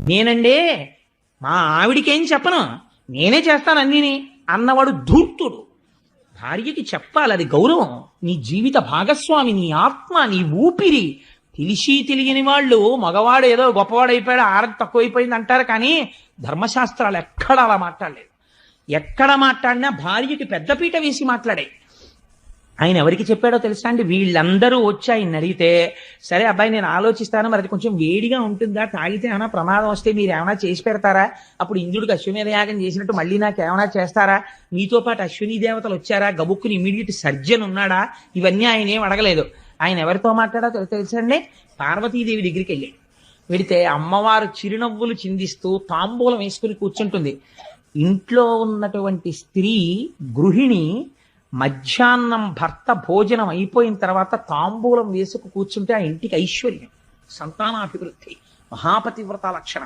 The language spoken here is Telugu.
నేనండే మా ఆవిడికేం చెప్పను, నేనే చేస్తాను అన్నీని అన్నవాడు ధూర్తుడు. భార్యకి చెప్పాలి, అది గౌరవం. నీ జీవిత భాగస్వామి, నీ ఆత్మ, నీ ఊపిరి. తెలిసి తెలియని వాళ్ళు మగవాడు ఏదో గొప్పవాడైపోయాడు, ఆడది తక్కువైపోయింది అంటారు, కానీ ధర్మశాస్త్రాలు ఎక్కడ అలా మాట్లాడలేదు. ఎక్కడ మాట్లాడినా భార్యకి పెద్దపీట వేసి మాట్లాడే. ఆయన ఎవరికి చెప్పాడో తెలుసా అండి? వీళ్ళందరూ వచ్చి ఆయన అడిగితే, సరే అబ్బాయి నేను ఆలోచిస్తాను, మరి అది కొంచెం వేడిగా ఉంటుందా, తాగితే ఏమైనా ప్రమాదం వస్తే మీరు ఏమైనా చేసి పెడతారా, అప్పుడు ఇంద్రుడికి అశ్వమేధ యాగం చేసినట్టు మళ్ళీ నాకు ఏమైనా చేస్తారా, మీతో పాటు అశ్విని దేవతలు వచ్చారా, గబుక్కుని ఇమీడియట్ సర్జన్ ఉన్నాడా, ఇవన్నీ ఆయన ఏం అడగలేదు. ఆయన ఎవరితో మాట్లాడో తెలుసండి? పార్వతీదేవి దగ్గరికి వెళ్ళాడు. వెడితే అమ్మవారు చిరునవ్వులు చిందిస్తూ తాంబూలం వేసుకుని కూర్చుంటుంది. ఇంట్లో ఉన్నటువంటి స్త్రీ, గృహిణి, మధ్యాహ్నం భర్త భోజనం అయిపోయిన తర్వాత తాంబూలం వేసుకు కూర్చుంటే ఆ ఇంటికి ఐశ్వర్యం, సంతానాభివృద్ధి, మహాపతివ్రత లక్షణం.